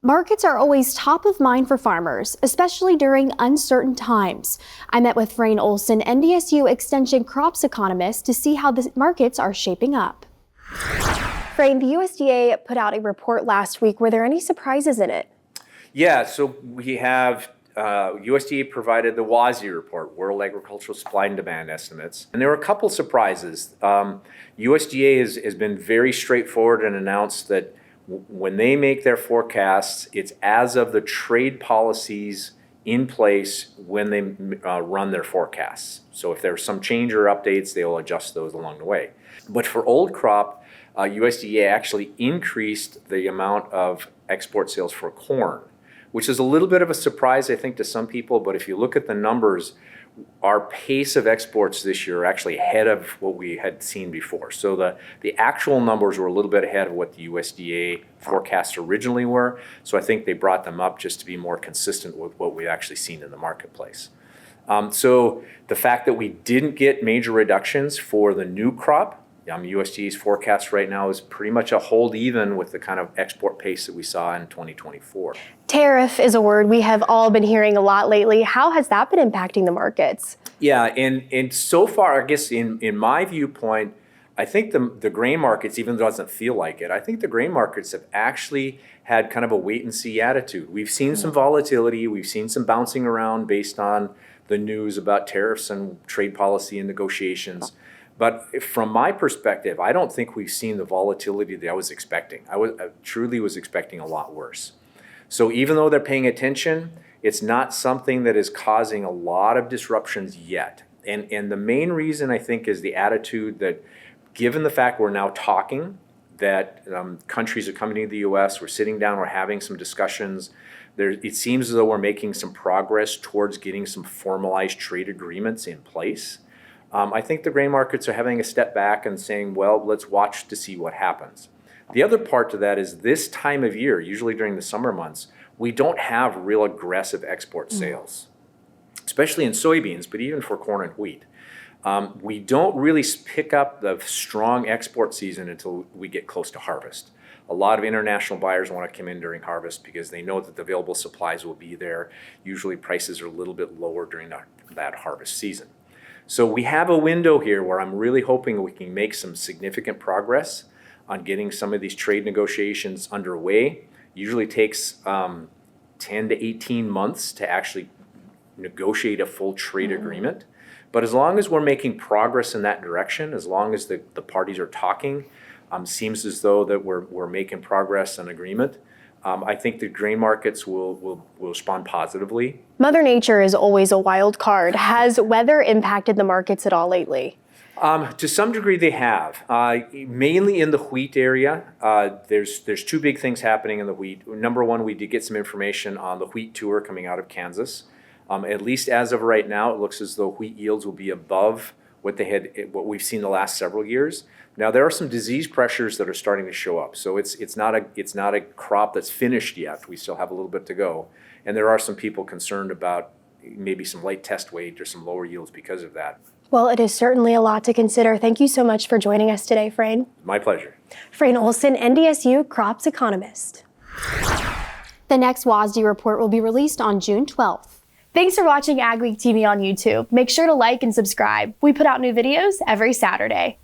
Markets are always top of mind for farmers, especially during uncertain times. I met with Frayne Olson, NDSU Extension crops economist, to see how the markets are shaping up. Frayne, the USDA put out a report last week. Were there any surprises in it? Yeah, so we have USDA provided the WASDE report, World Agricultural Supply and Demand Estimates. And there were a couple surprises. USDA has been very straightforward and announced that when they make their forecasts, it's as of the trade policies in place when they run their forecasts. So if there's some change or updates, they will adjust those along the way. But for old crop, USDA actually increased the amount of export sales for corn, which is a little bit of a surprise, I think, to some people. But if you look at the numbers, our pace of exports this year are actually ahead of what we had seen before. So the actual numbers were a little bit ahead of what the USDA forecasts originally were. So I think they brought them up just to be more consistent with what we've actually seen in the marketplace. So the fact that we didn't get major reductions for the new crop, USDA's forecast right now is pretty much a hold even with the kind of export pace that we saw in 2024. Tariff is a word we have all been hearing a lot lately. How has that been impacting the markets? Yeah, and so far, I guess in my viewpoint, I think the grain markets, even though it doesn't feel like it, I think the grain markets have actually had kind of a wait and see attitude. We've seen some volatility, we've seen some bouncing around based on the news about tariffs and trade policy and negotiations. But from my perspective, I don't think we've seen the volatility that I was expecting. I truly was expecting a lot worse. So even though they're paying attention, it's not something that is causing a lot of disruptions yet. And the main reason, I think, is the attitude that, given the fact we're now talking, that countries are coming to the U.S., we're sitting down, we're having some discussions. It seems as though we're making some progress towards getting some formalized trade agreements in place. I think the grain markets are having a step back and saying, well, let's watch to see what happens. The other part to that is this time of year, usually during the summer months, we don't have real aggressive export sales, especially in soybeans, but even for corn and wheat. We don't really pick up the strong export season until we get close to harvest. A lot of international buyers want to come in during harvest because they know that the available supplies will be there. Usually prices are a little bit lower during that harvest season. So we have a window here where I'm really hoping we can make some significant progress on getting some of these trade negotiations underway. Usually takes 10 to 18 months to actually negotiate a full trade agreement. But as long as we're making progress in that direction, as long as the parties are talking, seems as though that we're making progress and agreement, I think the grain markets will respond positively. Mother Nature is always a wild card. Has weather impacted the markets at all lately? To some degree they have, mainly in the wheat area. There's two big things happening in the wheat. Number one, we did get some information on the wheat tour coming out of Kansas. At least as of right now, it looks as though wheat yields will be above what we've seen the last several years. Now there are some disease pressures that are starting to show up. So it's not a crop that's finished yet. We still have a little bit to go. And there are some people concerned about maybe some light test weight or some lower yields because of that. Well, it is certainly a lot to consider. Thank you so much for joining us today, Frayne. My pleasure. Frayne Olson, NDSU crops economist. The next WASDE report will be released on June 12th. Thanks for watching AgweekTV on YouTube. Make sure to like and subscribe. We put out new videos every Saturday.